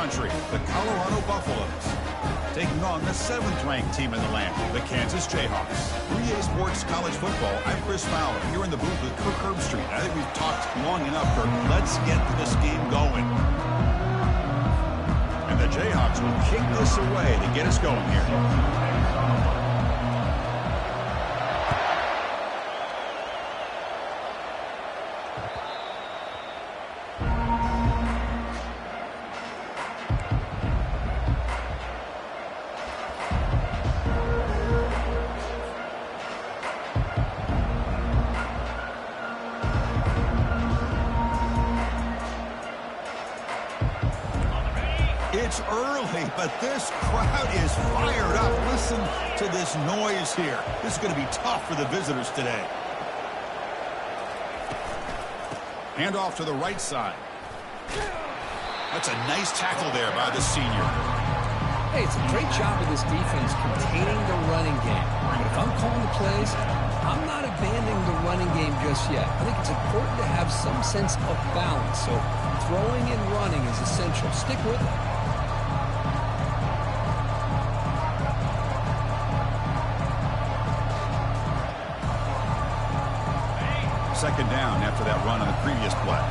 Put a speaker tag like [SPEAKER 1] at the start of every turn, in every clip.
[SPEAKER 1] country, the Colorado Buffaloes, taking on the 7th-ranked team in the land, the Kansas Jayhawks. For EA Sports College Football, I'm Chris Fowler, here in the booth with Kirk Herbstreit. I think we've talked long enough, Kirk. Let's get this game going. And the Jayhawks will kick this away to get us going here. It's early, but this crowd is fired up. Listen to this noise here. This is going to be tough for the visitors today. Hand off to the right side. That's a nice tackle there by the senior.
[SPEAKER 2] Hey, it's a great job of this defense containing the running game. But if I'm calling the plays, I'm not abandoning the running game just yet. I think it's important to have some sense of balance. So throwing and running is essential. Stick with it.
[SPEAKER 1] Second down after that run on the previous play.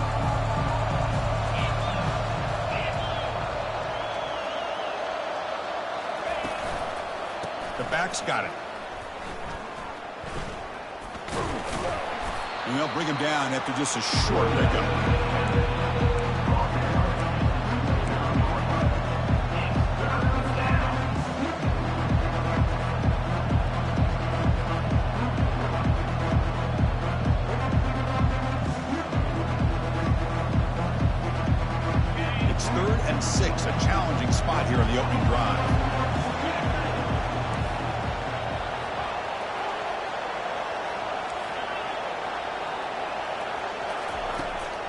[SPEAKER 1] The back's got it. And they'll bring him down after just a short pickup. It's 3rd and 6, a challenging spot here on the opening drive.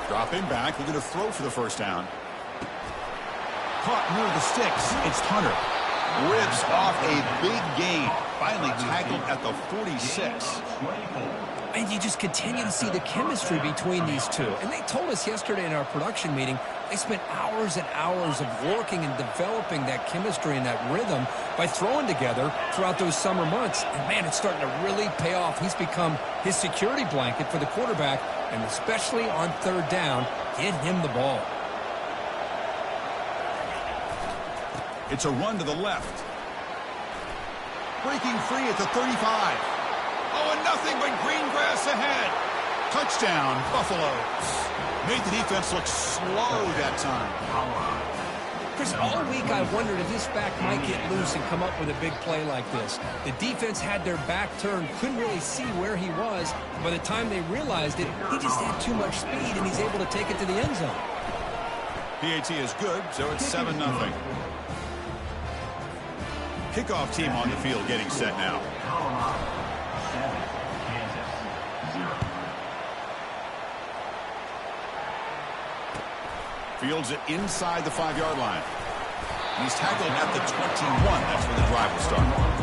[SPEAKER 1] Dropping back, looking to throw for the first down. Caught near the sticks. It's Hunter. Rips off a big gain. Finally tackled at the 46.
[SPEAKER 2] And you just continue to see the chemistry between these two. And they told us yesterday in our production meeting, they spent hours and hours of working and developing that chemistry and that rhythm by throwing together throughout those summer months. And, man, it's starting to really pay off. He's become his security blanket for the quarterback, and especially on 3rd down, get him the ball.
[SPEAKER 1] It's a run to the left. Breaking free at the 35. Oh, and nothing but green grass ahead. Touchdown, Buffaloes. Made the defense look slow that time.
[SPEAKER 2] Chris, all week I wondered if this back might get loose and come up with a big play like this. The defense had their back turned, couldn't really see where he was. By the time they realized it, he just had too much speed, and he's able to take it to the end zone.
[SPEAKER 1] PAT is good, so it's 7-0. Kickoff team on the field getting set now. Fields it inside the 5-yard line. He's tackled at the 21. That's where the drive will start.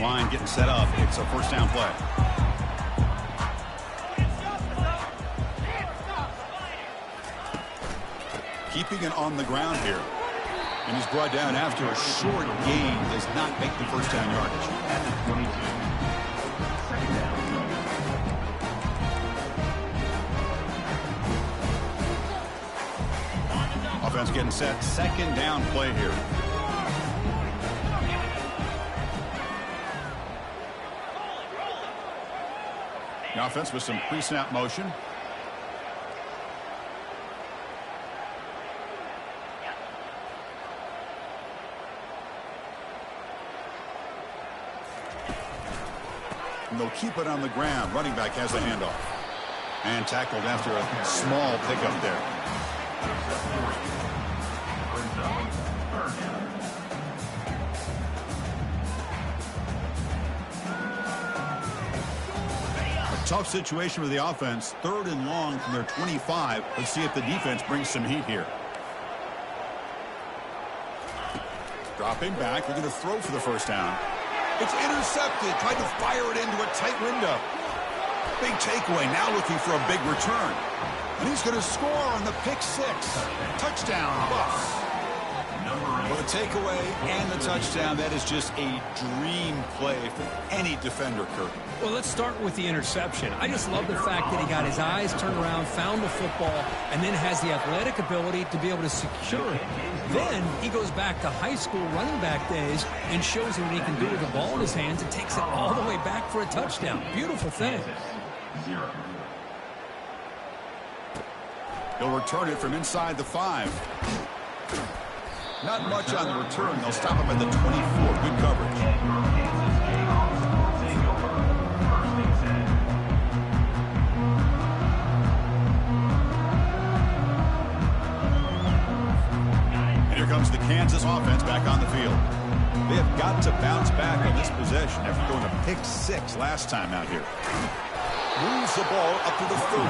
[SPEAKER 1] Line getting set up. It's a 1st down play. Keeping it on the ground here. And he's brought down after a short gain. Does not make the 1st down yardage. Offense getting set. 2nd down play here. The offense with some pre-snap motion. And they'll keep it on the ground. Running back has the handoff. And tackled after a small pickup there. Tough situation for the offense. 3rd and long from their 25. Let's see if the defense brings some heat here. Dropping back. They're going to throw for the first down. It's intercepted. Tried to fire it into a tight window. Big takeaway. Now looking for a big return. And he's going to score on the pick 6. Touchdown, Buffs. Well, the takeaway and the touchdown, that is just a dream play for any defender, Kirk.
[SPEAKER 2] Well, let's start with the interception. I just love the fact that he got his eyes turned around, found the football, and then has the athletic ability to be able to secure it. Then he goes back to high school running back days and shows you what he can do with the ball in his hands and takes it all the way back for a touchdown. Beautiful thing.
[SPEAKER 1] He'll return it from inside the 5. Not much on the return. They'll stop him at the 24. Good coverage. And here comes the Kansas offense back on the field. They have got to bounce back on this possession after going to pick 6 last time out here. Moves the ball up to the 30.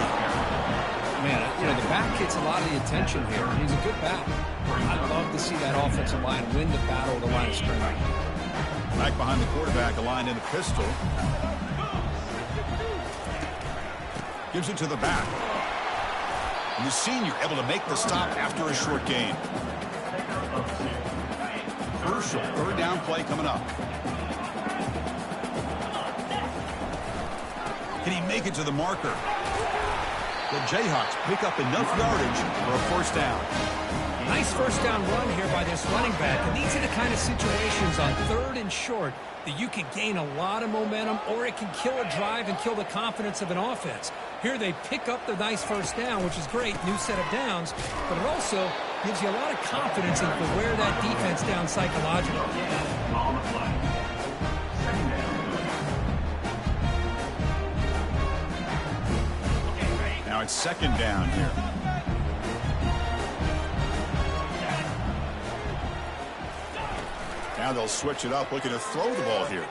[SPEAKER 2] Man, you know, the back gets a lot of the attention here. He's a good back. I'd love to see that offensive line win the battle of the line of scrimmage.
[SPEAKER 1] Back behind the quarterback, aligned in a pistol. Gives it to the back. And the senior able to make the stop after a short gain. Crucial 3rd down play coming up. Can he make it to the marker? The Jayhawks pick up enough yardage for a first down.
[SPEAKER 2] Nice first down run here by this running back. And these are the kind of situations on 3rd and short that you can gain a lot of momentum, or it can kill a drive and kill the confidence of an offense. Here they pick up the nice first down, which is great, new set of downs, but it also gives you a lot of confidence in to wear that defense down psychologically.
[SPEAKER 1] Now it's 2nd down here. Now they'll switch it up, looking to throw the ball here.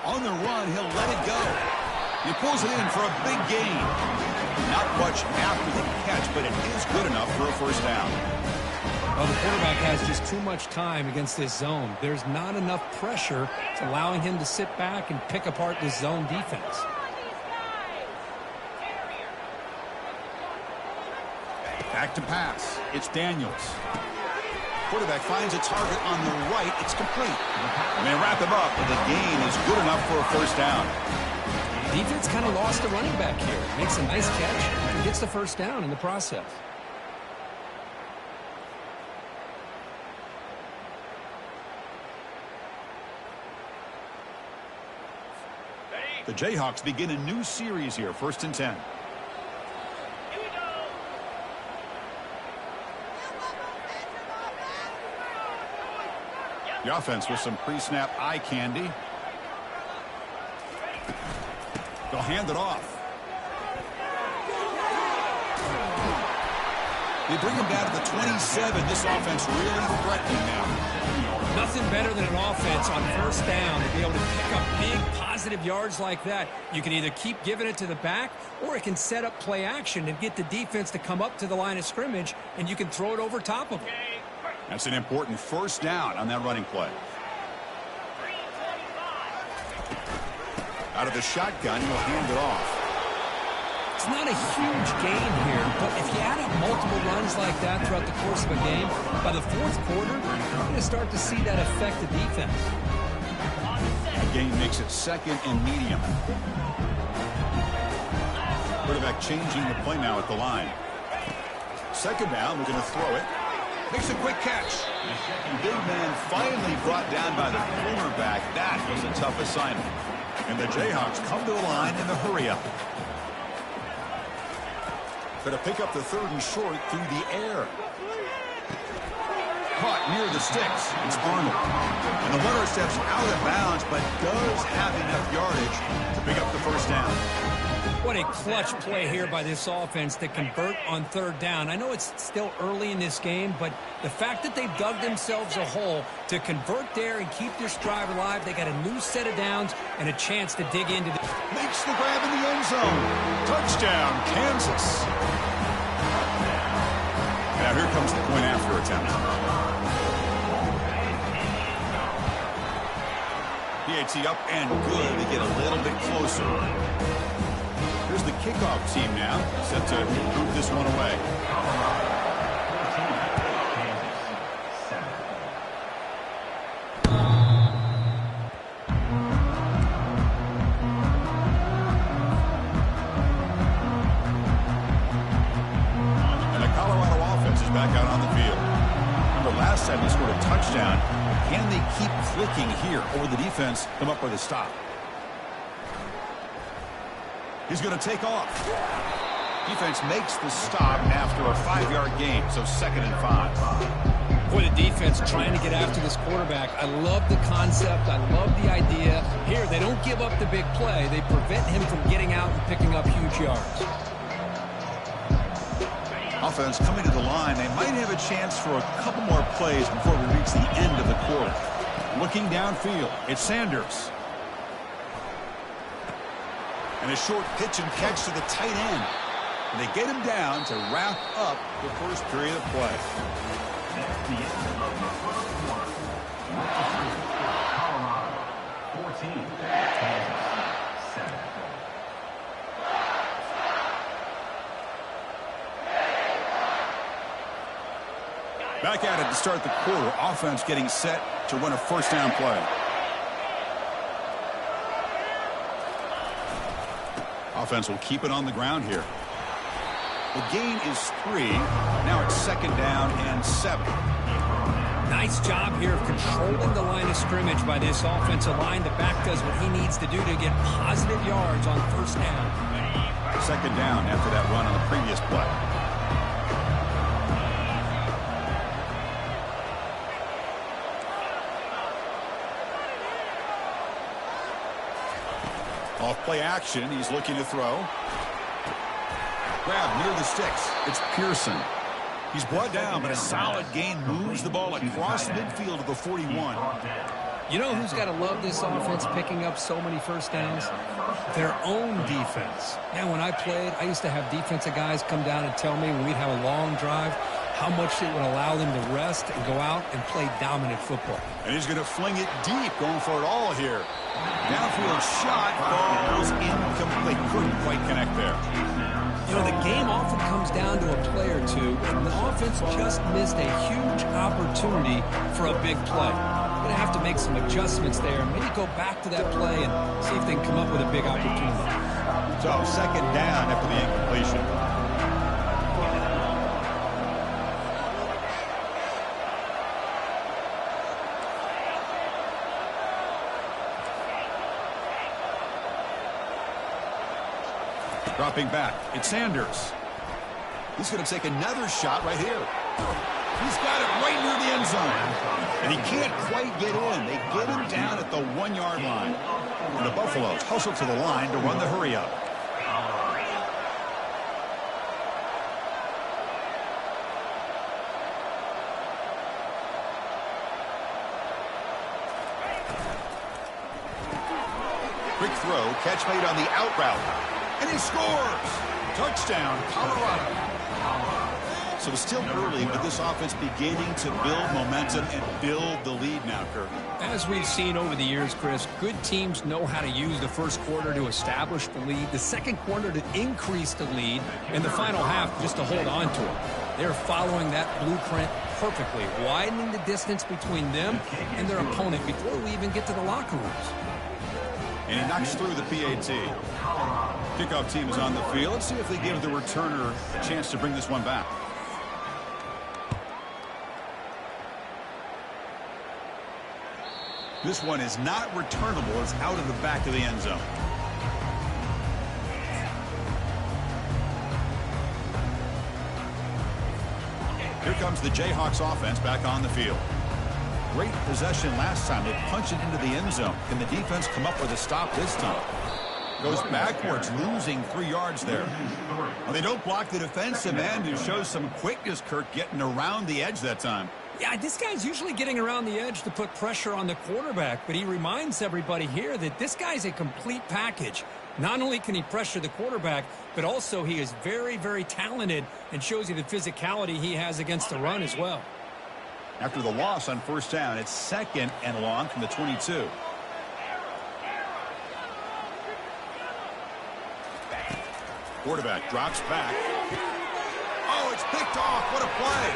[SPEAKER 1] On the run, he'll let it go. He pulls it in for a big gain. Not much after the catch, but it is good enough for a first down.
[SPEAKER 2] Well, the quarterback has just too much time against this zone. There's not enough pressure to allowing him to sit back and pick apart this zone defense.
[SPEAKER 1] Back to pass. It's Daniels. Quarterback finds a target on the right. It's complete. And they wrap him up, and the gain is good enough for a first down.
[SPEAKER 2] Defense kind of lost a running back here. Makes a nice catch and gets the first down in the process.
[SPEAKER 1] The Jayhawks begin a new series here, 1st and 10. The offense with some pre-snap eye candy. They'll hand it off. They bring him down to the 27. This offense really threatening now.
[SPEAKER 2] Nothing better than an offense on first down to be able to pick up big positive yards like that. You can either keep giving it to the back, or it can set up play action and get the defense to come up to the line of scrimmage, and you can throw it over top of them.
[SPEAKER 1] That's an important first down on that running play. Out of the shotgun, he'll hand it off.
[SPEAKER 2] It's not a huge gain here, but if you add up multiple runs like that throughout the course of a game, by the 4th quarter, you're going to start to see that affect the defense.
[SPEAKER 1] The gain makes it 2nd and medium. Quarterback changing the play now at the line. 2nd down, we're going to throw it. Makes a quick catch. Big man finally brought down by the cornerback. That was a tough assignment. And the Jayhawks come to the line in the hurry-up. Going to pick up the 3rd and short through the air. Caught near the sticks. It's Arnold. And the runner steps out of bounds, but does have enough yardage to pick up the first down.
[SPEAKER 2] Well, What a clutch play here by this offense to convert on third down. I know it's still early in this game, but the fact that they've dug themselves a hole to convert there and keep this drive alive, they got a new set of downs and a chance to dig into the...
[SPEAKER 1] Makes the grab in the end zone. Touchdown, Kansas. Now here comes the point after attempt. PAT up and good to get a little bit closer. Here's the kickoff team now, set to move this one away. And the Colorado offense is back out on the field. Remember last time they scored a touchdown. Can they keep clicking here, or will the defense come up with a stop? He's going to take off. Defense makes the stop after a 5-yard gain, so 2nd and 5.
[SPEAKER 2] Boy, the defense trying to get after this quarterback. I love the concept. I love the idea. Here, they don't give up the big play. They prevent him from getting out and picking up huge yards.
[SPEAKER 1] Offense coming to the line. They might have a chance for a couple more plays before we reach the end of the quarter. Looking downfield, it's Sanders. And a short pitch and catch to the tight end. And they get him down to wrap up the first period of play. Back at it to start the quarter. Offense getting set to run a first down play. Offense will keep it on the ground here. The gain is 3. Now it's 2nd down and 7.
[SPEAKER 2] Nice job here of controlling the line of scrimmage by this offensive line. The back does what he needs to do to get positive yards on first down.
[SPEAKER 1] 2nd down after that run on the previous play. Off play action. He's looking to throw. Grab near the sticks. It's Pearson. He's brought down, but a solid gain moves the ball across midfield to the 41.
[SPEAKER 2] You know who's got to love this offense picking up so many first downs? Their own defense. Now, when I played, I used to have defensive guys come down and tell me when we'd have a long drive how much it would allow them to rest and go out and play dominant football.
[SPEAKER 1] And he's going to fling it deep, going for it all here. Downfield shot, falls incomplete. Couldn't quite connect there.
[SPEAKER 2] You know, the game often comes down to a play or two, and the offense just missed a huge opportunity for a big play. They're going to have to make some adjustments there, maybe go back to that play and see if they can come up with a big opportunity.
[SPEAKER 1] So 2nd down after the incompletion. Dropping back, it's Sanders. He's going to take another shot right here. He's got it right near the end zone. And he can't quite get in. They get him down at the 1-yard line. And the Buffaloes hustle to the line to run the hurry-up. Quick throw, catch made on the out route. And he scores! Touchdown, Colorado. So it's still early, but this offense beginning to build momentum and build the lead now, Kirk.
[SPEAKER 2] As we've seen over the years, Chris, good teams know how to use the first quarter to establish the lead, the second quarter to increase the lead, and the final half just to hold on to it. They're following that blueprint perfectly, widening the distance between them and their opponent before we even get to the locker rooms.
[SPEAKER 1] And he knocks through the PAT. Kickoff team is on the field. Let's see if they give the returner a chance to bring this one back. This one is not returnable. It's out of the back of the end zone. Here comes the Jayhawks offense back on the field. Great possession last time. They punch it into the end zone. Can the defense come up with a stop this time? Goes backwards, losing 3 yards there. Well, they don't block the defensive end, who shows some quickness, Kirk, getting around the edge that time.
[SPEAKER 2] Yeah, this guy's usually getting around the edge to put pressure on the quarterback, but he reminds everybody here that this guy's a complete package. Not only can he pressure the quarterback, but also he is very, very talented and shows you the physicality he has against the run as well.
[SPEAKER 1] After the loss on first down, it's 2nd and long from the 22. Quarterback drops back. Oh, it's picked off. What a play.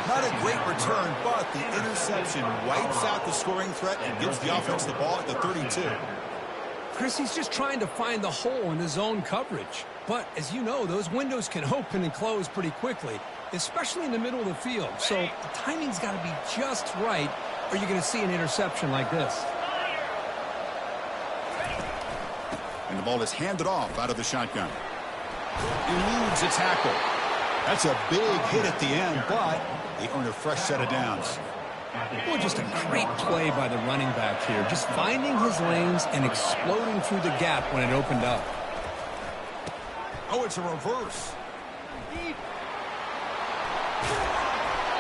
[SPEAKER 1] Not a great return, but the interception wipes out the scoring threat and gives the offense the ball at the 32.
[SPEAKER 2] Chris, he's just trying to find the hole in his zone coverage. But, as you know, those windows can open and close pretty quickly, especially in the middle of the field. So the timing's got to be just right, or you're going to see an interception like this.
[SPEAKER 1] And the ball is handed off out of the shotgun. Eludes a tackle. That's a big hit at the end, but they earn a fresh set of downs.
[SPEAKER 2] Well, just a great play by the running back here. Just finding his lanes and exploding through the gap when it opened up.
[SPEAKER 1] Oh, it's a reverse.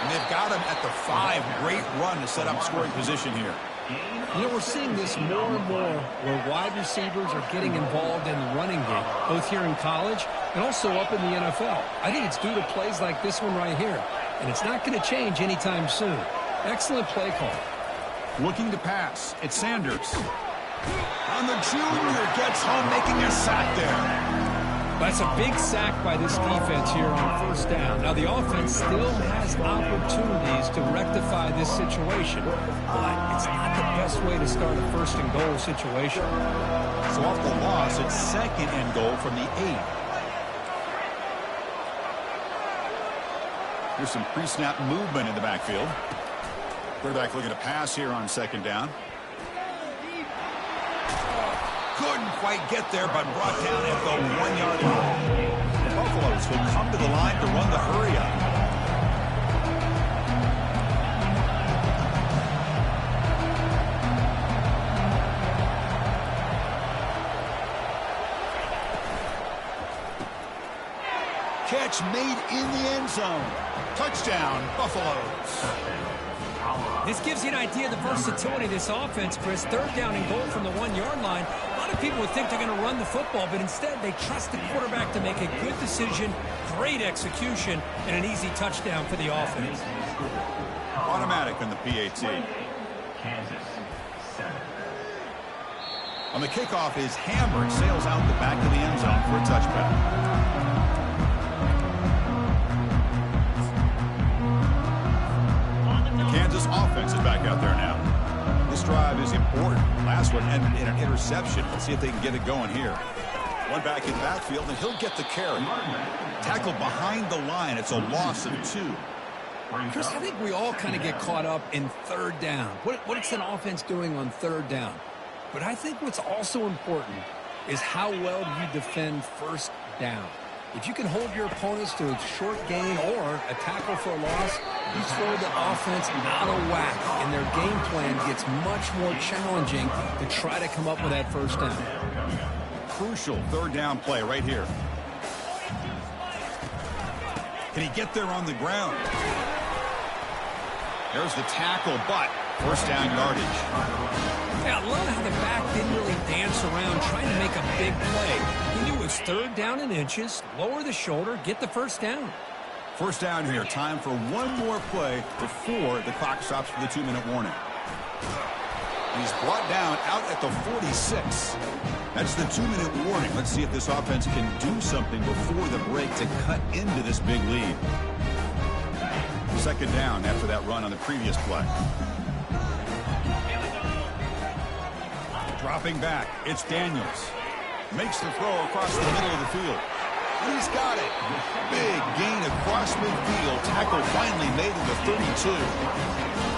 [SPEAKER 1] And they've got him at the 5. Great run to set up scoring position here.
[SPEAKER 2] You know, we're seeing this more and more where wide receivers are getting involved in the running game, both here in college and also up in the NFL. I think it's due to plays like this one right here, and it's not going to change anytime soon. Excellent play call.
[SPEAKER 1] Looking to pass. It's Sanders. And the junior gets home, making a sack there.
[SPEAKER 2] That's a big sack by this defense here on first down. Now, the offense still has opportunities to rectify this situation, but it's not the best way to start a first and goal situation.
[SPEAKER 1] So off the loss, it's 2nd and goal from the 8. Here's some pre-snap movement in the backfield. Quarterback looking to pass here on 2nd down. Couldn't quite get there, but brought down at the 1-yard line. The Buffaloes will come to the line to run the hurry-up. Catch made in the end zone. Touchdown, Buffaloes.
[SPEAKER 2] This gives you an idea of the versatility of this offense, Chris. 3rd down and goal from the 1-yard line. A lot of people would think they're going to run the football, but instead they trust the quarterback to make a good decision, great execution, and an easy touchdown for the offense.
[SPEAKER 1] Automatic on the PAT. On the kickoff is hammered, sails out the back of the end zone for a touchback. Kansas offense is back out there now. This drive is important. Last one ended in an interception. Let's see if they can get it going here. One back in the backfield, and he'll get the carry. Tackled behind the line. It's a loss of 2.
[SPEAKER 2] Chris, I think we all kind of get caught up in 3rd down. What is an offense doing on 3rd down? But I think what's also important is how well you defend 1st down. If you can hold your opponents to a short gain or a tackle for a loss, you throw the offense out of whack, and their game plan gets much more challenging to try to come up with that 1st down.
[SPEAKER 1] Crucial 3rd down play right here. Can he get there on the ground? There's the tackle, but 1st down yardage.
[SPEAKER 2] Yeah, I love how the back didn't really dance around trying to make a big play. He knew it was 3rd down in inches, lower the shoulder, get the 1st down.
[SPEAKER 1] 1st down here. Time for one more play before the clock stops for the 2-minute warning. He's brought down out at the 46. That's the 2-minute warning. Let's see if this offense can do something before the break to cut into this big lead. 2nd down after that run on the previous play. Dropping back, it's Daniels. Makes the throw across the middle of the field. And he's got it. Big gain across midfield. Tackle finally made at the 32.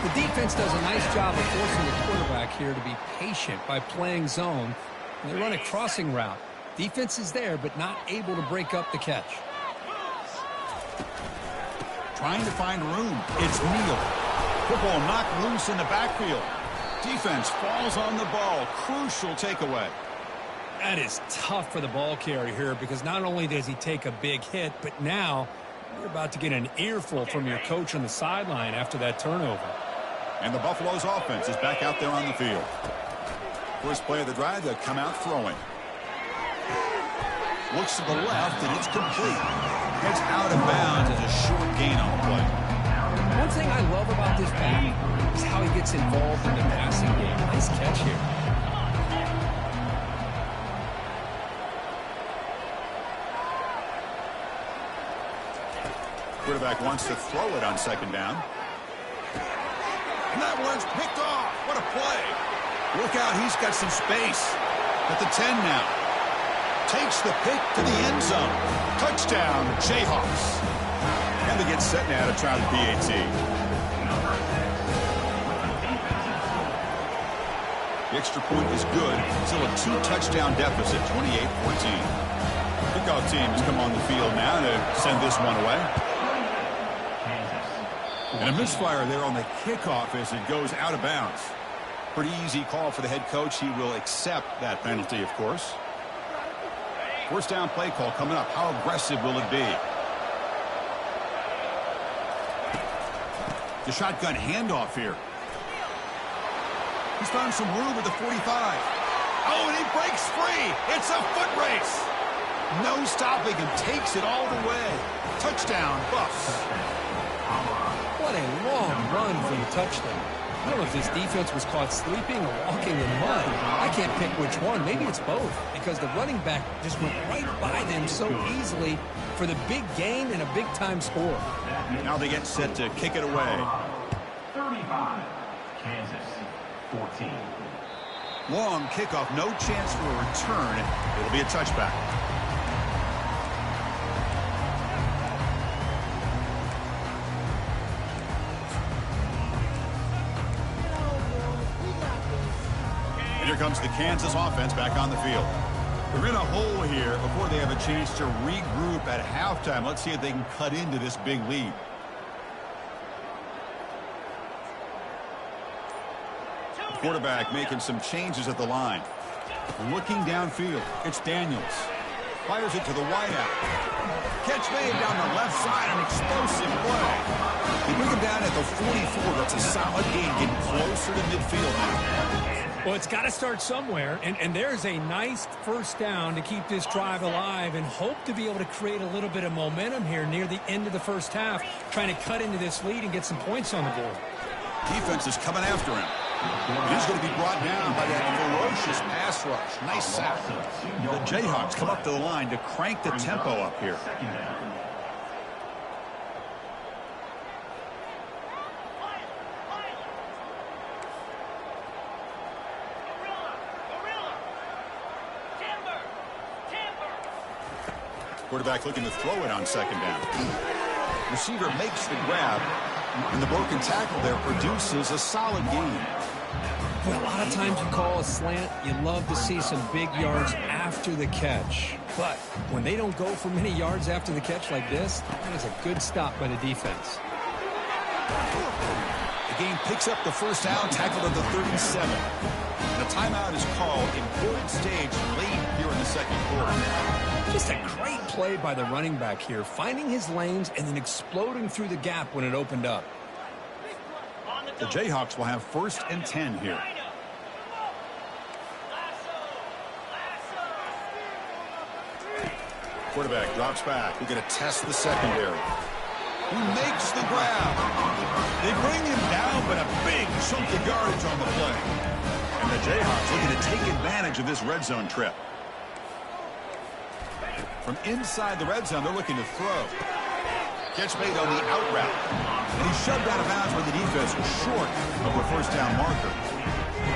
[SPEAKER 2] The defense does a nice job of forcing the quarterback here to be patient by playing zone. And they run a crossing route. Defense is there, but not able to break up the catch.
[SPEAKER 1] Trying to find room. It's Neal. Football knocked loose in the backfield. Defense falls on the ball. Crucial takeaway.
[SPEAKER 2] That is tough for the ball carrier here because not only does he take a big hit, but now you're about to get an earful from your coach on the sideline after that turnover.
[SPEAKER 1] And the Buffalo's offense is back out there on the field. First play of the drive, they'll come out throwing. Looks to the left, and it's complete. Heads out of bounds as a short gain on the play.
[SPEAKER 2] One thing I love about this back is how he gets involved in the passing game. Nice catch here.
[SPEAKER 1] Quarterback wants to throw it on second down. And that one's picked off. What a play. Look out, he's got some space. At the 10 now. Takes the pick to the end zone. Touchdown, Jayhawks. And they get set now to try the PAT. The extra point is good. Still a 2-touchdown deficit, 28-14. Kickoff team has come on the field now to send this one away. And a misfire there on the kickoff as it goes out of bounds. Pretty easy call for the head coach. He will accept that penalty, of course. First down play call coming up. How aggressive will it be? The shotgun handoff here. He's found some room at the 45. Oh, and he breaks free. It's a foot race. No stopping him. Takes it all the way. Touchdown, Buffs.
[SPEAKER 2] What a long run for the touchdown. I don't know if this defense was caught sleeping or walking in mud. I can't pick which one. Maybe it's both because the running back just went right by them so easily for the big gain and a big-time score.
[SPEAKER 1] Now they get set to kick it away.
[SPEAKER 3] 35, Kansas, 14.
[SPEAKER 1] Long kickoff, no chance for a return. It'll be a touchback. Here comes the Kansas offense back on the field. They're in a hole here before they have a chance to regroup at halftime. Let's see if they can cut into this big lead. The quarterback making some changes at the line. Looking downfield. It's Daniels. Fires it to the wideout. Catch made down the left side. An explosive play. They bring him down at the 44. That's a solid gain. Getting closer to midfield now.
[SPEAKER 2] Well, it's got to start somewhere, and there's a nice first down to keep this drive alive and hope to be able to create a little bit of momentum here near the end of the first half, trying to cut into this lead and get some points on the board.
[SPEAKER 1] Defense is coming after him. He's going to be brought down by that ferocious pass rush. Nice sack. The Jayhawks come up to the line to crank the tempo up here. Quarterback looking to throw it on second down. Receiver makes the grab, and the broken tackle there produces a solid gain.
[SPEAKER 2] Well, a lot of times you call a slant, you love to see some big yards after the catch. But when they don't go for many yards after the catch like this, that is a good stop by the defense.
[SPEAKER 1] The game picks up the first down, tackled at the 37. And a timeout is called. Important stage late here in the second quarter.
[SPEAKER 2] Just a great play by the running back here, finding his lanes and then exploding through the gap when it opened up.
[SPEAKER 1] The Jayhawks will have first and 10 here. Quarterback drops back. We're going to test the secondary. He makes the grab. They bring him down, but a big chunk of yardage on the play. And the Jayhawks looking to take advantage of this red zone trip. From inside the red zone, they're looking to throw. Catch made on the out route. And he's shoved out of bounds when the defense was short of the first down marker.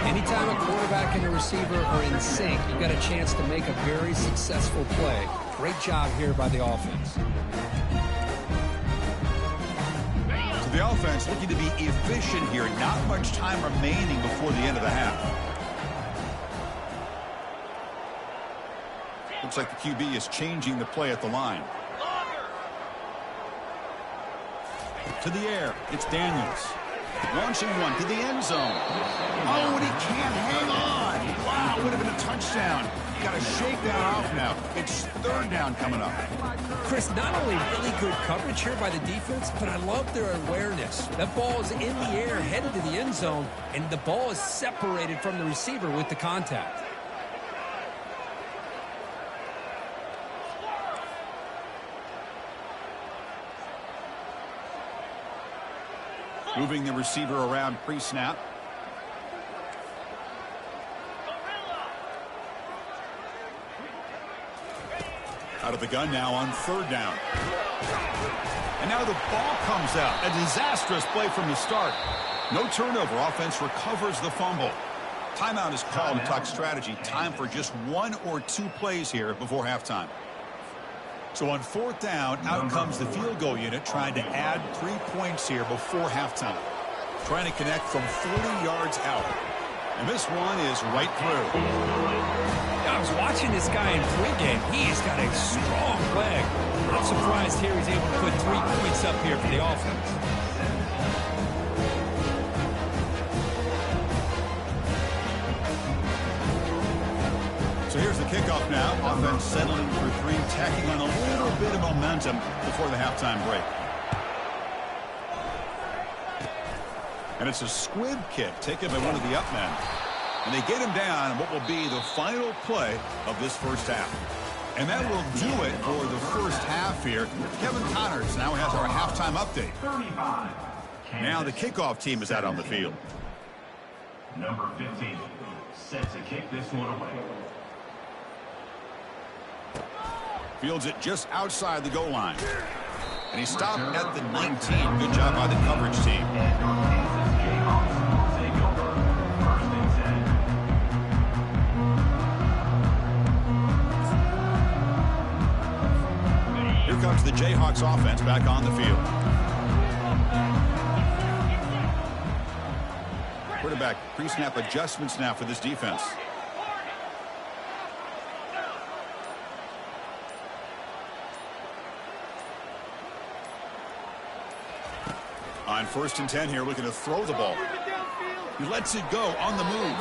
[SPEAKER 2] Anytime a quarterback and a receiver are in sync, you've got a chance to make a very successful play. Great job here by the offense.
[SPEAKER 1] So the offense looking to be efficient here. Not much time remaining before the end of the half. Looks like the QB is changing the play at the line. To the air, it's Daniels. Launching one to the end zone. Oh, and he can't hang on. Wow, would have been a touchdown. got to shake that off now. It's third down coming up.
[SPEAKER 2] Chris, not only really good coverage here by the defense, but I love their awareness. That ball is in the air, headed to the end zone, and the ball is separated from the receiver with the contact.
[SPEAKER 1] Moving the receiver around pre-snap. Out of the gun now on third down. And now the ball comes out. A disastrous play from the start. No turnover. Offense recovers the fumble. Timeout is called to talk strategy. Time for just one or two plays here before halftime. So on fourth down, out comes the field goal unit trying to add 3 points here before halftime. Trying to connect from 40 yards out. And this one is right through.
[SPEAKER 2] I was watching this guy in pregame. He has got a strong leg. I'm surprised here he's able to put 3 points up here for the offense.
[SPEAKER 1] So here's the kickoff now. Offense settling for 3, tacking on a little bit of momentum before the halftime break. And it's a squib kick taken by one of the up men. And they get him down in what will be the final play of this first half. And that will do it for the first half here. Kevin Connors now has our halftime update.
[SPEAKER 3] 35.
[SPEAKER 1] Now the kickoff team is out on the field.
[SPEAKER 3] Number 15 set to kick this one away.
[SPEAKER 1] Fields it just outside the goal line. And he stopped at the 19. Good job by the coverage team. Here comes the Jayhawks offense back on the field. Quarterback pre-snap adjustments now for this defense. On 1st and 10 here, looking to throw the ball. He lets it go on the move.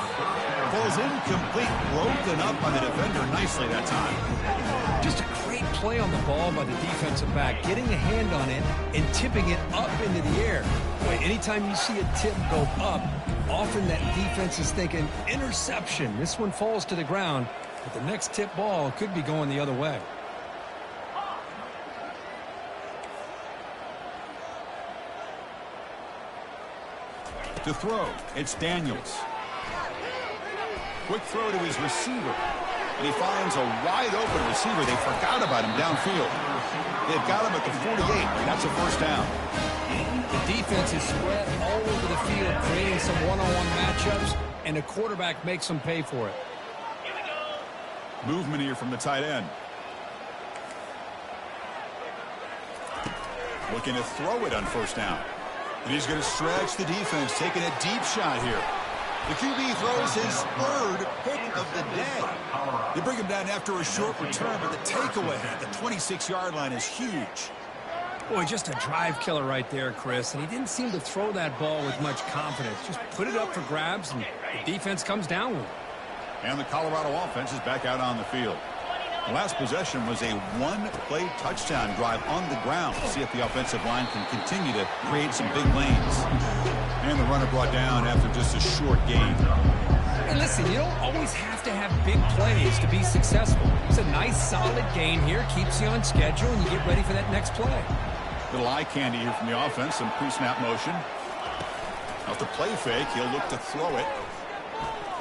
[SPEAKER 1] Falls incomplete, broken up by the defender nicely that time.
[SPEAKER 2] Just a great play on the ball by the defensive back, getting a hand on it and tipping it up into the air. Boy, anytime you see a tip go up, often that defense is thinking interception. This one falls to the ground, but the next tip ball could be going the other way.
[SPEAKER 1] To throw, it's Daniels. Quick throw to his receiver. And he finds a wide open receiver. They forgot about him downfield. They've got him at the 48. That's a first down.
[SPEAKER 2] The defense is spread all over the field, creating some one-on-one matchups, and the quarterback makes them pay for it.
[SPEAKER 1] Movement here from the tight end. Looking to throw it on first down. And he's going to stretch the defense, taking a deep shot here. The QB throws his third pick of the day. They bring him down after a short return, but the takeaway at the 26-yard line is huge.
[SPEAKER 2] Boy, just a drive killer right there, Chris. And he didn't seem to throw that ball with much confidence. Just put it up for grabs, and the defense comes down with it.
[SPEAKER 1] And the Colorado offense is back out on the field. The last possession was a one-play touchdown drive on the ground. See if the offensive line can continue to create some big lanes. And the runner brought down after just a short gain.
[SPEAKER 2] And listen, you don't always have to have big plays to be successful. It's a nice, solid gain here. Keeps you on schedule, and you get ready for that next play.
[SPEAKER 1] Little eye candy here from the offense. Some pre-snap motion. Off the play fake, he'll look to throw it.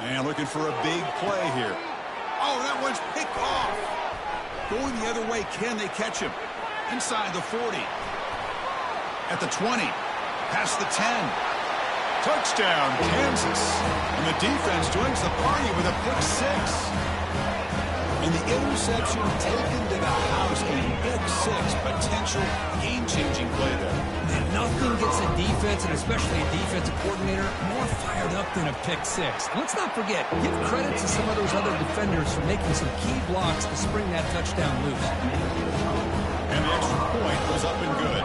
[SPEAKER 1] And looking for a big play here. Oh, that one's picked off. Going the other way, can they catch him? Inside the 40. At the 20. Past the 10. Touchdown, Kansas. And the defense joins the party with a pick 6. And the interception taken to the house. A big 6. Potential game-changing play there.
[SPEAKER 2] And nothing gets a defense, and especially a defensive coordinator, more fired up than a pick 6. Let's not forget, give credit to some of those other defenders for making some key blocks to spring that touchdown loose.
[SPEAKER 1] And the extra point was up and good.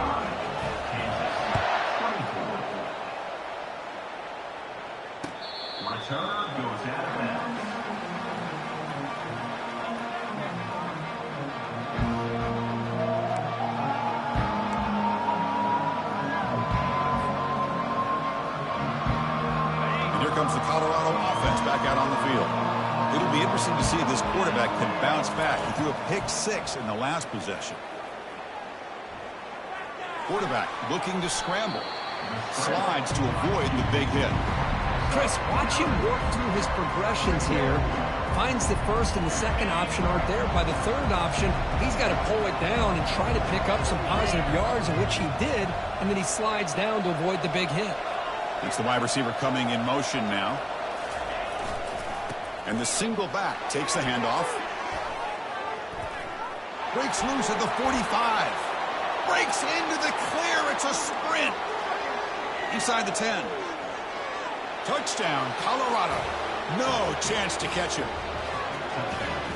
[SPEAKER 3] Return goes out of bounds.
[SPEAKER 1] field. It'll be interesting to see if this quarterback can bounce back. He threw a pick-6 in the last possession. Quarterback looking to scramble. Slides to avoid the big hit.
[SPEAKER 2] Chris, watch him work through his progressions here. Finds the first and the second option aren't there. By the third option, he's got to pull it down and try to pick up some positive yards, which he did, and then he slides down to avoid the big hit.
[SPEAKER 1] It's the wide receiver coming in motion now. And the single back takes the handoff. Breaks loose at the 45. Breaks into the clear. It's a sprint. Inside the 10. Touchdown, Colorado. No chance to catch him.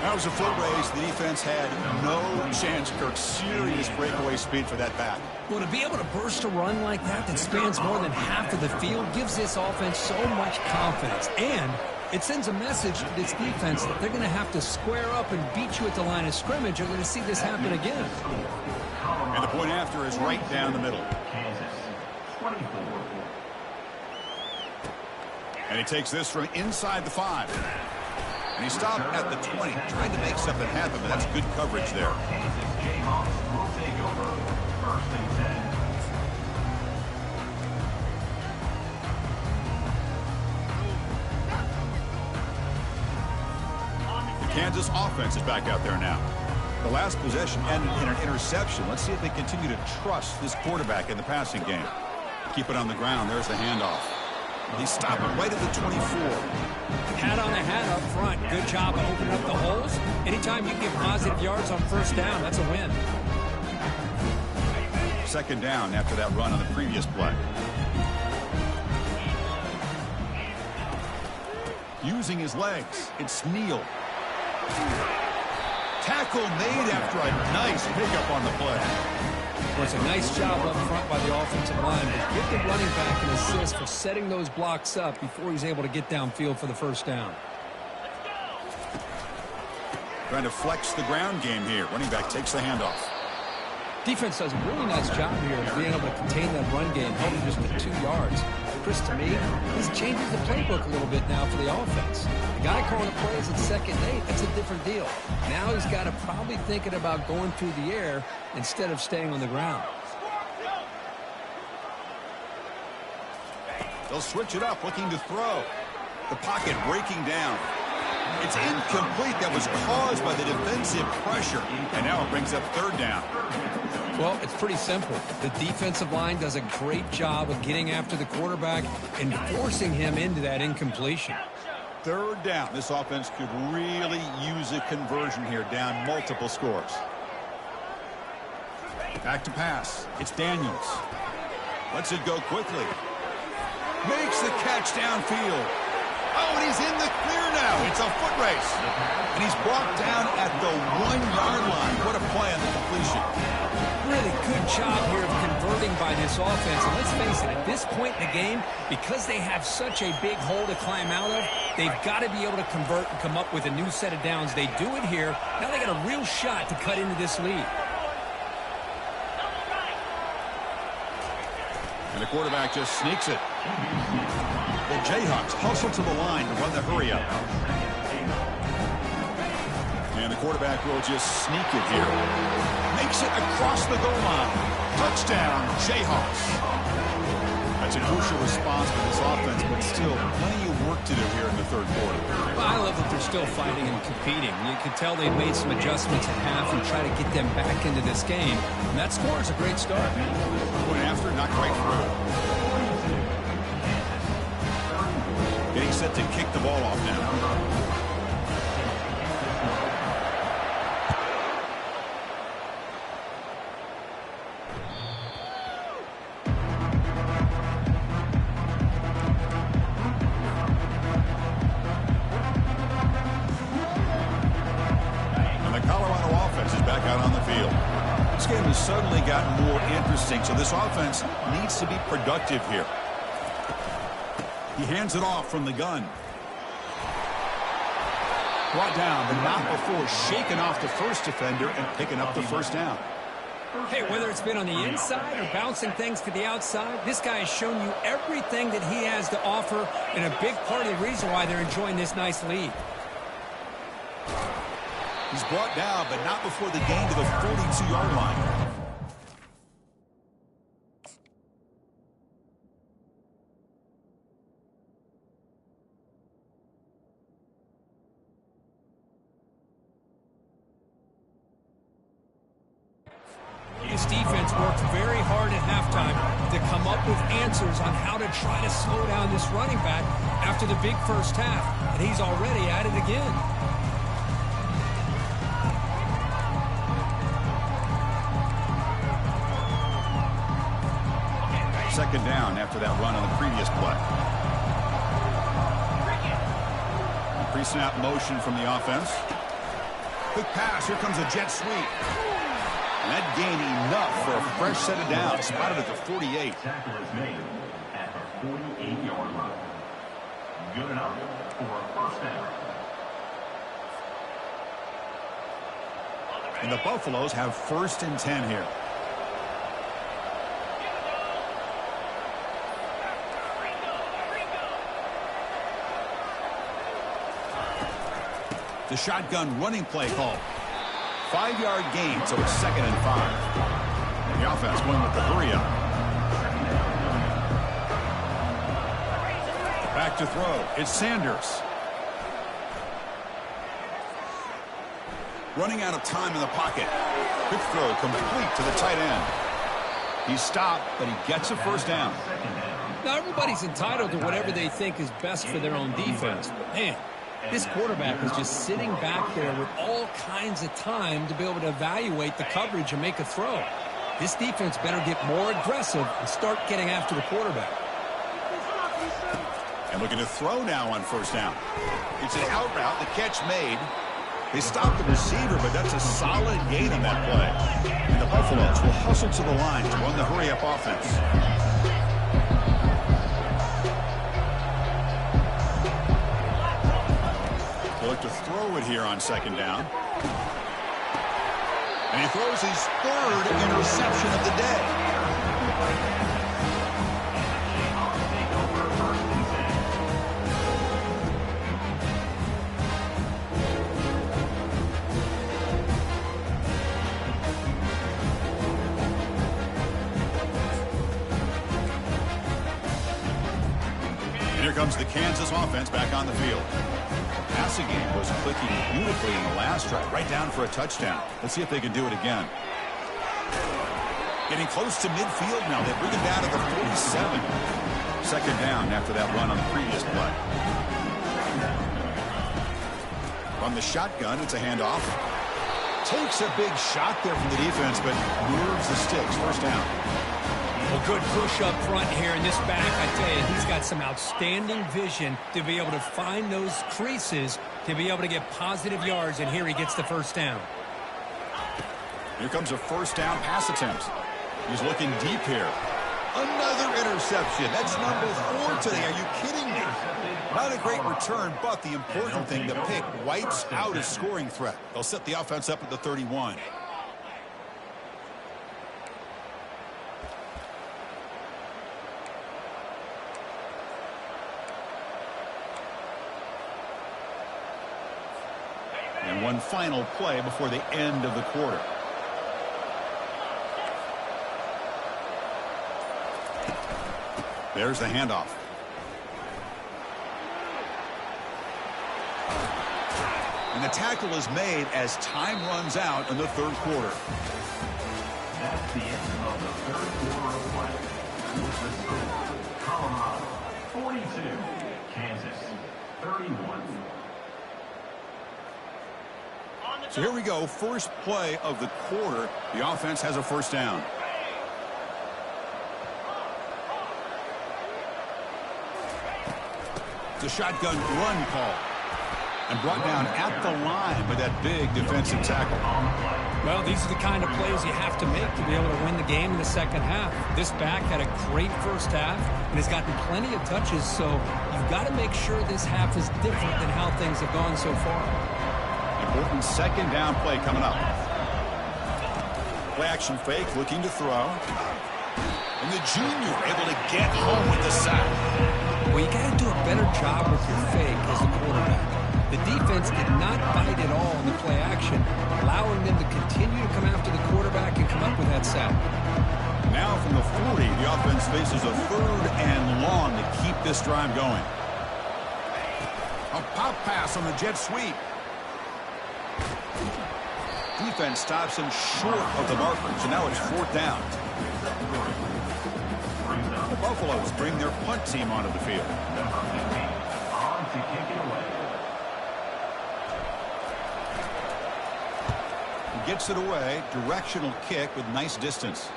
[SPEAKER 1] That was a foot race. The defense had no chance. Kirk, serious breakaway speed for that back.
[SPEAKER 2] Well, to be able to burst a run like that spans more than half of the field gives this offense so much confidence. And it sends a message to this defense that they're going to have to square up and beat you at the line of scrimmage. You're going to see this happen again.
[SPEAKER 1] And the point after is right down the middle.
[SPEAKER 3] Kansas, 24.
[SPEAKER 1] And he takes this from inside the 5. And he stopped at the 20, trying to make something happen, but that's good coverage there.
[SPEAKER 3] Kansas Jayhawks will take over 1st and 10.
[SPEAKER 1] The Kansas offense is back out there now. The last possession ended in an interception. Let's see if they continue to trust this quarterback in the passing game. Keep it on the ground. There's the handoff. He stopped it right at the 24.
[SPEAKER 2] Hat on the hat up front. Good job of opening up the holes. Anytime you get positive yards on first down, that's a win.
[SPEAKER 1] Second down after that run on the previous play. Using his legs, it's Neal. Tackle made after a nice pickup on the play.
[SPEAKER 2] Well, it's a nice job up front by the offensive line, but give the running back an assist for setting those blocks up before he's able to get downfield for the first down.
[SPEAKER 1] Trying to flex the ground game here. Running back takes the handoff.
[SPEAKER 2] Defense does a really nice job here of being able to contain that run game, held him just at 2 yards. Chris, to me, this changes the playbook a little bit now for the offense. The guy calling the plays at 2nd and 8, that's a different deal. Now he's got to probably thinking about going through the air instead of staying on the ground.
[SPEAKER 1] They'll switch it up, looking to throw. The pocket breaking down. It's incomplete. That was caused by the defensive pressure. And now it brings up 3rd down.
[SPEAKER 2] Well, it's pretty simple. The defensive line does a great job of getting after the quarterback and forcing him into that incompletion.
[SPEAKER 1] 3rd down. This offense could really use a conversion here, down multiple scores. Back to pass. It's Daniels. Lets it go quickly. Makes the catch downfield. Oh, and he's in the clear now. It's a foot race. And he's brought down at the 1-yard line. What a play on the completion.
[SPEAKER 2] Really good job here of converting by this offense. And let's face it, at this point in the game, because they have such a big hole to climb out of, they've got to be able to convert and come up with a new set of downs. They do it here. Now they got a real shot to cut into this lead.
[SPEAKER 1] And the quarterback just sneaks it. The Jayhawks hustle to the line to run the hurry up. And the quarterback will just sneak it here. Makes it across the goal line. Touchdown, Jayhawks. That's a crucial response for this offense, but still plenty of work to do here in the 3rd quarter.
[SPEAKER 2] Well, I love that they're still fighting and competing. You can tell they've made some adjustments at half and try to get them back into this game. And that score is a great start.
[SPEAKER 1] Point after, not quite through. Getting set to kick the ball off now. Suddenly gotten more interesting, so this offense needs to be productive here. He hands it off from the gun. Brought down, but not before shaking off the first defender and picking up the first down.
[SPEAKER 2] Hey, whether it's been on the inside or bouncing things to the outside, this guy has shown you everything that he has to offer, and a big part of the reason why they're enjoying this nice lead.
[SPEAKER 1] He's brought down, but not before the gain to the 42-yard line.
[SPEAKER 2] This defense worked very hard at halftime to come up with answers on how to try to slow down this running back after the big first half, and he's already at it again.
[SPEAKER 1] Second down after that run on the previous play. Pre-snap motion from the offense. Quick pass. Here comes a jet sweep. And that gained enough for a fresh set of downs. Spotted at the 48.
[SPEAKER 3] Tackle is made at the 48-yard line. Good enough for a first down.
[SPEAKER 1] And the Buffaloes have 1st and 10 here. The shotgun running play call. 5-yard gain, so it's 2nd and 5. And the offense going with the hurry up. Back to throw. It's Sanders. Running out of time in the pocket. Quick throw complete to the tight end. He stopped, but he gets a first down.
[SPEAKER 2] Now, everybody's entitled to whatever they think is best for their own defense. But, man, this quarterback is just sitting back there with all kinds of time to be able to evaluate the coverage and make a throw. This defense better get more aggressive and start getting after the quarterback.
[SPEAKER 1] And looking to throw now on first down. It's an out route, the catch made. They stopped the receiver, but that's a solid gain on that play. And the Buffaloes will hustle to the line to run the hurry-up offense. Look to throw it here on second down. And he throws his 3rd interception of the day. And here comes the Kansas offense back on the field. Passing game was clicking beautifully in the last drive, right down for a touchdown. Let's see if they can do it again. Getting close to midfield now. They bring him down to the 47. Second down after that run on the previous play. From the shotgun, it's a handoff. Takes a big shot there from the defense, but moves the sticks. First down.
[SPEAKER 2] Well, good push up front here in this back. I tell you, he's got some outstanding vision to be able to find those creases to be able to get positive yards, and here he gets the first down.
[SPEAKER 1] Here comes a first down pass attempt. He's looking deep here. Another interception. That's number 4 today. Are you kidding me? Not a great return, but the important thing, the pick wipes out his scoring threat. They'll set the offense up at the 31. And one final play before the end of the quarter. There's the handoff. And the tackle is made as time runs out in the 3rd quarter.
[SPEAKER 3] That's the end of the 3rd quarter of play. With the score, Colorado 42, Kansas 31.
[SPEAKER 1] So here we go, first play of the quarter. The offense has a first down. It's a shotgun run call. And brought down at the line with that big defensive tackle.
[SPEAKER 2] Well, these are the kind of plays you have to make to be able to win the game in the second half. This back had a great first half and has gotten plenty of touches, so you've got to make sure this half is different than how things have gone so far.
[SPEAKER 1] Important second down play coming up. Play action fake, looking to throw. And the junior able to get home with the sack.
[SPEAKER 2] Well, you got to do a better job with your fake as a quarterback. The defense did not bite at all in the play action, allowing them to continue to come after the quarterback and come up with that sack.
[SPEAKER 1] Now from the 40, the offense faces a 3rd and long to keep this drive going. A pop pass on the jet sweep. Defense stops him short of the marker, so now it's 4th down. The Buffaloes bring their punt team onto the field.
[SPEAKER 3] On to kick it away.
[SPEAKER 1] He gets it away. Directional kick with nice distance.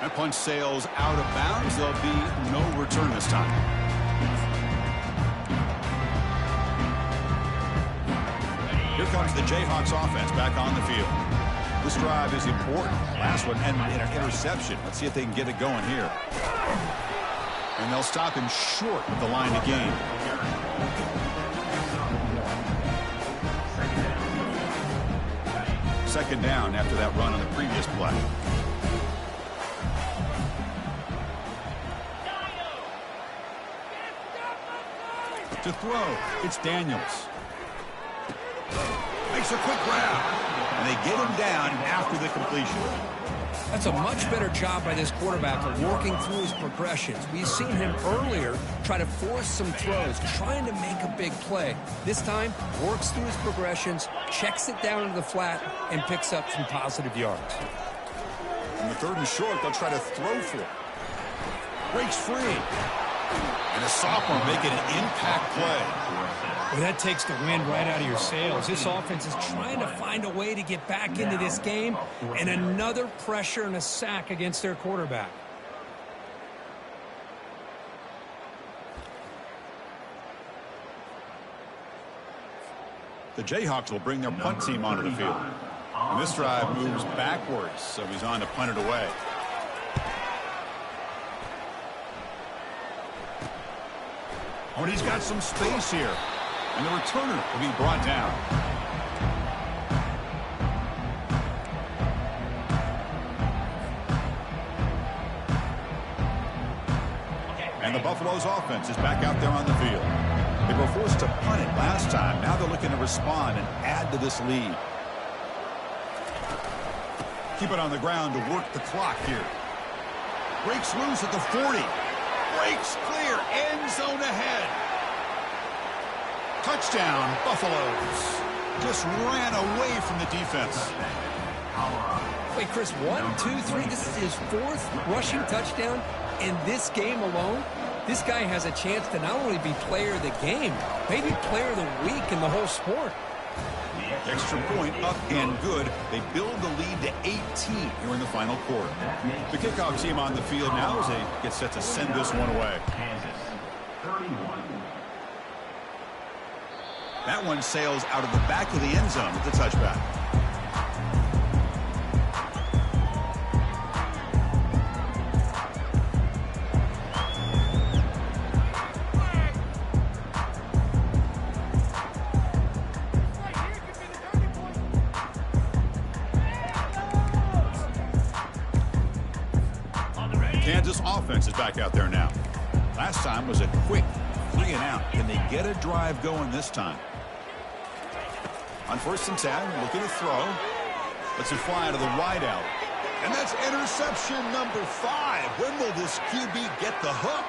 [SPEAKER 1] That punt sails out of bounds. There'll be no return this time. Here comes the Jayhawks offense back on the field. This drive is important. Last one ended in an interception. Let's see if they can get it going here. And they'll stop him short of the line of game. Second down after that run on the previous play. To throw, it's Daniels. Makes a quick grab. And they get him down after the completion.
[SPEAKER 2] That's a much better job by this quarterback of working through his progressions. We've seen him earlier try to force some throws, trying to make a big play. This time, works through his progressions, checks it down into the flat, and picks up some positive yards.
[SPEAKER 1] On the 3rd and short, they'll try to throw for it. Breaks free. And a sophomore making an impact play.
[SPEAKER 2] Well, that takes the wind right out of your sails. This offense is trying to find a way to get back into this game, and another pressure and a sack against their quarterback.
[SPEAKER 1] The Jayhawks will bring their punt team onto the field. And this drive moves backwards, so he's on to punt it away. Oh, and he's got some space here. And the returner will be brought down. And the Buffaloes offense is back out there on the field. They were forced to punt it last time. Now they're looking to respond and add to this lead. Keep it on the ground to work the clock here. Breaks loose at the 40. Breaks clear. End zone ahead. Touchdown, Buffaloes. Just ran away from the defense.
[SPEAKER 2] Wait, Chris, 1, 2, 3. This is his 4th rushing touchdown in this game alone. This guy has a chance to not only be player of the game, maybe player of the week in the whole sport.
[SPEAKER 1] Extra point up and good. They build the lead to 18 here in the final quarter. The kickoff team on the field now as they get set to send this one away.
[SPEAKER 3] Kansas, 31.
[SPEAKER 1] That one sails out of the back of the end zone with the touchback. Kansas offense is back out there now. Last time was a quick 3 and out. Can they get a drive going this time? On 1st and 10, looking to throw. Lets it fly out of the wide out. And that's interception number 5. When will this QB get the hook?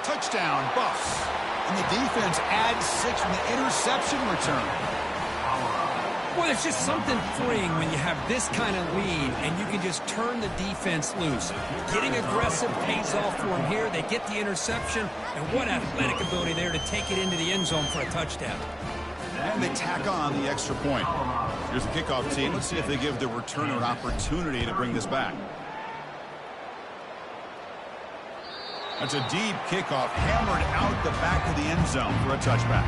[SPEAKER 1] Touchdown, Buffs. And the defense adds 6 from the interception return.
[SPEAKER 2] Well, there's just something freeing when you have this kind of lead and you can just turn the defense loose. Getting aggressive pays off for them here. They get the interception, and what athletic ability there to take it into the end zone for a touchdown.
[SPEAKER 1] And they tack on the extra point. Here's the kickoff team. Let's see if they give the returner an opportunity to bring this back. That's a deep kickoff, hammered out the back of the end zone for a touchback.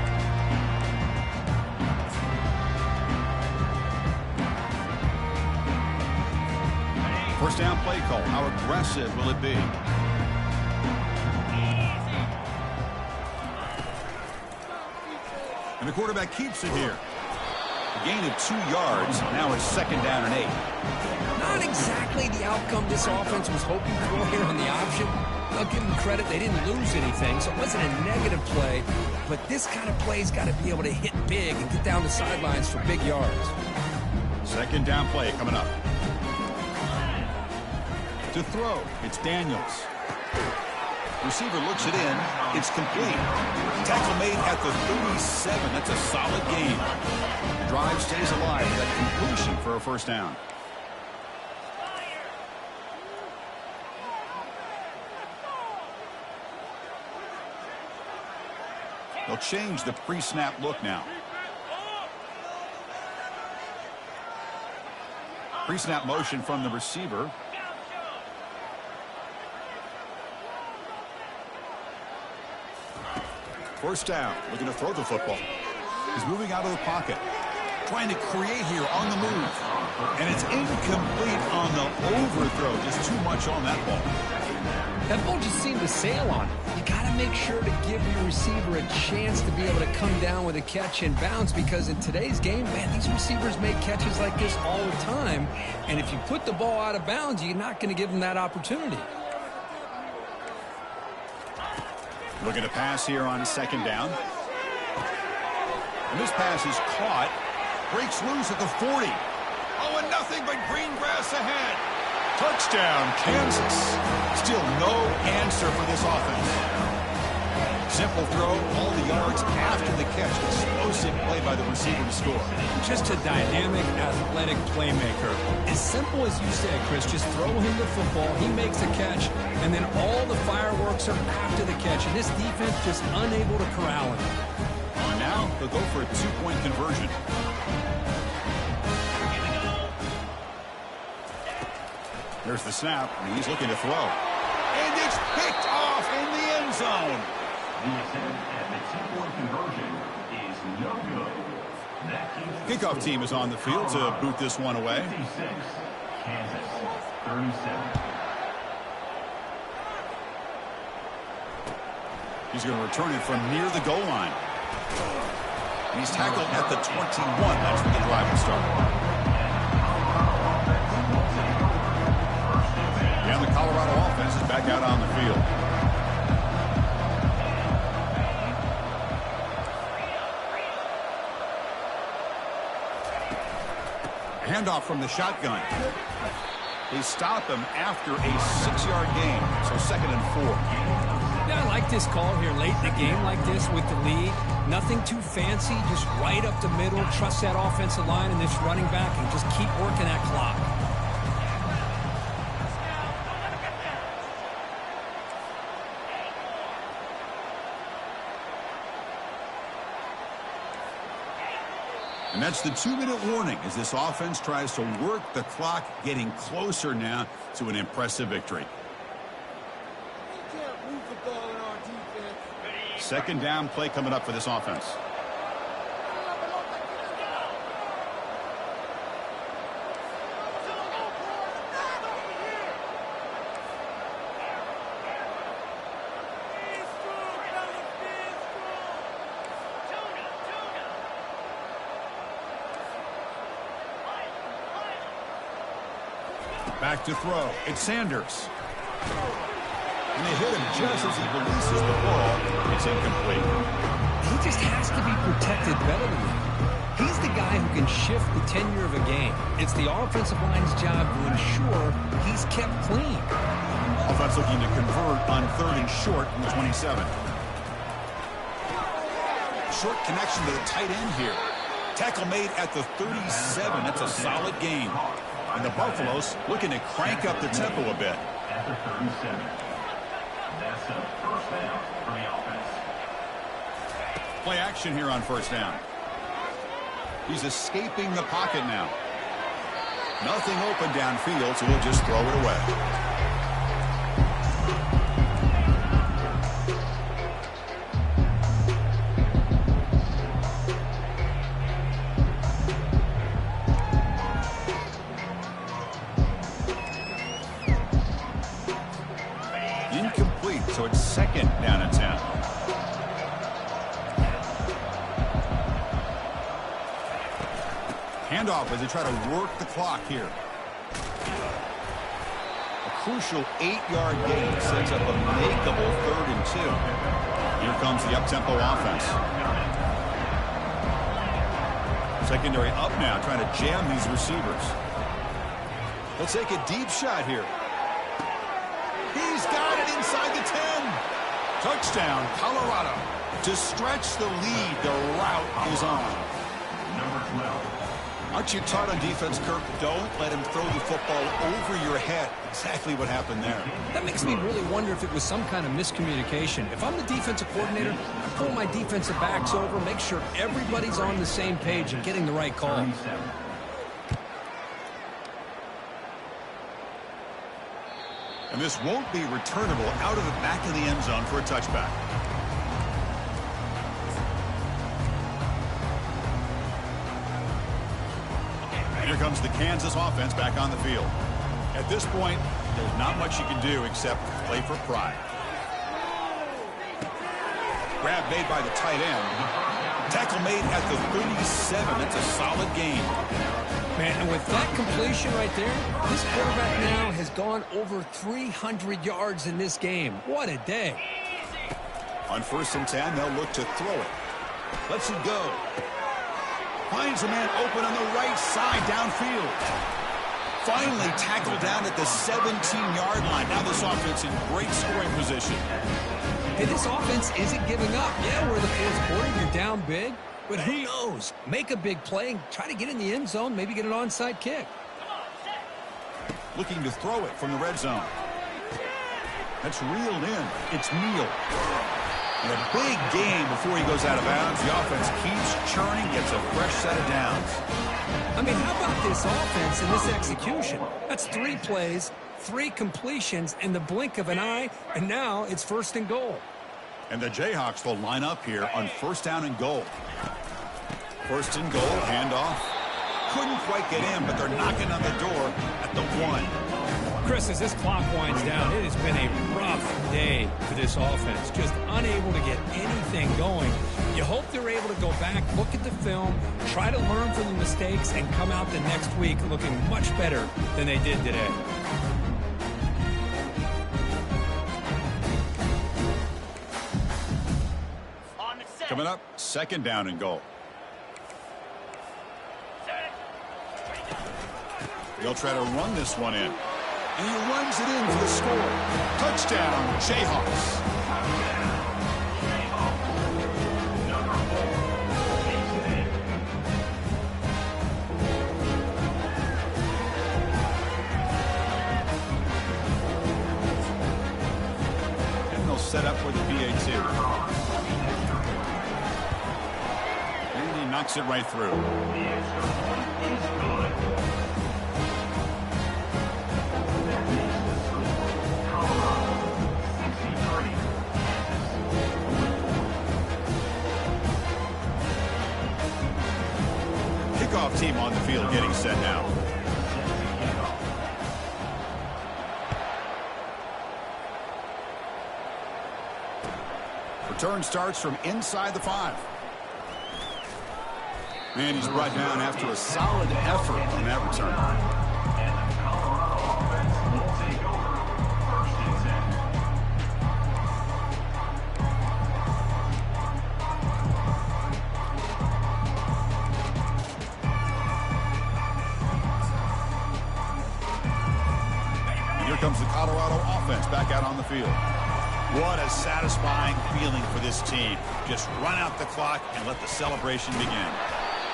[SPEAKER 1] First down play call. How aggressive will it be? And the quarterback keeps it here. Gain of 2 yards. Now it's 2nd down and 8.
[SPEAKER 2] Not exactly the outcome this offense was hoping for here on the option. I'll give them credit. They didn't lose anything, so it wasn't a negative play. But this kind of play's got to be able to hit big and get down the sidelines for big yards.
[SPEAKER 1] 2nd down play coming up. To throw, it's Daniels. Receiver looks it in. It's complete. Tackle made at the 37. That's a solid gain. The drive stays alive with that completion for a 1st down. They'll change the pre-snap look now. Pre-snap motion from the receiver. First down, looking to throw the football. He's moving out of the pocket, trying to create here on the move. And it's incomplete on the overthrow. Just too much on that ball.
[SPEAKER 2] That ball just seemed to sail on it. You got to make sure to give your receiver a chance to be able to come down with a catch and bounce, because in today's game, man, these receivers make catches like this all the time. And if you put the ball out of bounds, you're not going to give them that opportunity.
[SPEAKER 1] Looking to pass here on 2nd down. And this pass is caught. Breaks loose at the 40. Oh, and nothing but green grass ahead. Touchdown, Kansas. Still no answer for this offense. Simple throw, all the yards after the catch. Explosive play by the receiver to score.
[SPEAKER 2] Just a dynamic, athletic playmaker. As simple as you said, Chris, just throw him the football, he makes a catch, and then all the fireworks are after the catch. And this defense just unable to corral him.
[SPEAKER 1] And now they'll go for a 2-point conversion. There's the snap, and he's looking to throw. And it's picked off in the end zone.
[SPEAKER 3] The attempt at the 2-point conversion is no good. That keeps
[SPEAKER 1] Kickoff team is on the field to boot this one away.
[SPEAKER 3] 56, Kansas 37.
[SPEAKER 1] He's going to return it from near the goal line. And he's tackled at the 21. That's where the drive will start. And the Colorado offense is back out on the field. Handoff from the shotgun. They stop him after a 6-yard gain, so 2nd and 4.
[SPEAKER 2] Yeah, I like this call here late in the game like this with the lead. Nothing too fancy, just right up the middle. Trust that offensive line and this running back and just keep working that clock.
[SPEAKER 1] And that's the 2-minute warning as this offense tries to work the clock, getting closer now to an impressive victory. 2nd down play coming up for this offense. Back to throw. It's Sanders. And they hit him just as he releases the ball. It's incomplete.
[SPEAKER 2] He just has to be protected better than that. He's the guy who can shift the tenure of a game. It's the offensive line's job to ensure he's kept clean.
[SPEAKER 1] Offense looking to convert on 3rd and short from the 27. Short connection to the tight end here. Tackle made at the 37. That's a solid gain. And the Buffaloes looking to crank up the tempo a bit.
[SPEAKER 3] At the 37. That's a 1st down for the offense.
[SPEAKER 1] Play action here on 1st down. He's escaping the pocket now. Nothing open downfield, so we'll just throw it away. Incomplete, so it's 2nd down and 10. Handoff as they try to work the clock here. A crucial 8-yard gain sets up a makeable 3rd and 2. Here comes the up-tempo offense. Secondary up now, trying to jam these receivers. They'll take a deep shot here. He's got it inside the 10. Touchdown, Colorado. To stretch the lead, the route is on.
[SPEAKER 3] Number 12.
[SPEAKER 1] Aren't you taught on defense, Kirk? Don't let him throw the football over your head. Exactly what happened there.
[SPEAKER 2] That makes me really wonder if it was some kind of miscommunication. If I'm the defensive coordinator, I pull my defensive backs over, make sure everybody's on the same page and getting the right call.
[SPEAKER 3] 37.
[SPEAKER 1] And this won't be returnable out of the back of the end zone for a touchback. Here comes the Kansas offense back on the field. At this point, there's not much you can do except play for pride. Grab made by the tight end. Tackle made at the 37. That's a solid gain.
[SPEAKER 2] Man, and with that completion right there, this quarterback now has gone over 300 yards in this game. What a day.
[SPEAKER 1] On 1st and 10, they'll look to throw it. Lets it go. Finds a man open on the right side downfield. Finally tackled down at the 17-yard line. Now this offense in great scoring position.
[SPEAKER 2] Hey, this offense isn't giving up. Yeah, we're in the 4th quarter. You're down big. But who knows? Make a big play and try to get in the end zone, maybe get an onside kick.
[SPEAKER 1] Looking to throw it from the red zone. That's reeled in. It's Neal. And a big gain before he goes out of bounds. The offense keeps churning, gets a fresh set of downs.
[SPEAKER 2] I mean, how about this offense and this execution? That's 3 plays, 3 completions in the blink of an eye, and now it's 1st and goal.
[SPEAKER 1] And the Jayhawks will line up here on 1st down and goal. 1st and goal, handoff. Couldn't quite get in, but they're knocking on the door at the 1.
[SPEAKER 2] Chris, as this clock winds down, it has been a rough day for this offense. Just unable to get anything going. You hope they're able to go back, look at the film, try to learn from the mistakes, and come out the next week looking much better than they did today.
[SPEAKER 1] Coming up, 2nd down and goal. They'll try to run this one in. And he runs it in for the score. Touchdown, Jayhawks. And they'll set up for the PA2. And he knocks it right through.
[SPEAKER 3] The extra point is good.
[SPEAKER 1] Kickoff team on the field getting set now. Return starts from inside the 5. And he's brought down after a solid effort on that return.
[SPEAKER 3] And the Colorado offense will take over 1st and 10.
[SPEAKER 1] And here comes the Colorado offense back out on the field. What a satisfying feeling for this team. Just run out the clock and let the celebration begin.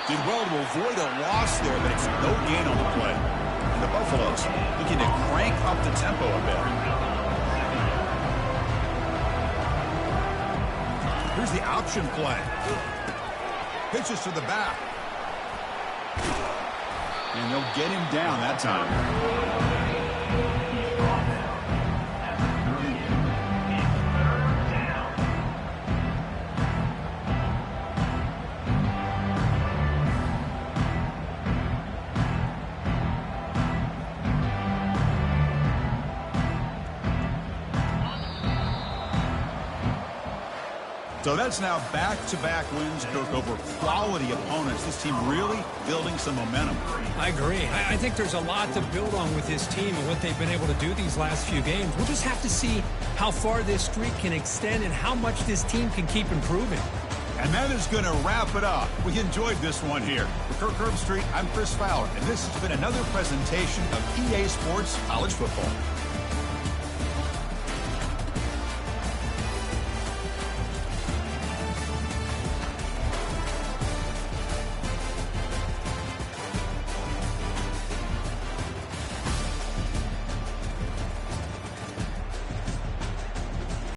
[SPEAKER 1] Did well to avoid a loss there, but it's no gain on the play. And the Buffaloes looking to crank up the tempo a bit. Here's the option play. Pitches to the back. And they'll get him down that time. So that's now back-to-back wins, Kirk, over quality opponents. This team really building some momentum.
[SPEAKER 4] I agree. I think there's a lot to build on with this team and what they've been able to do these last few games. We'll just have to see how far this streak can extend and how much this team can keep improving.
[SPEAKER 1] And that is going to wrap it up. We enjoyed this one here. For Kirk Herbstreit, I'm Chris Fowler, and this has been another presentation of EA Sports College Football.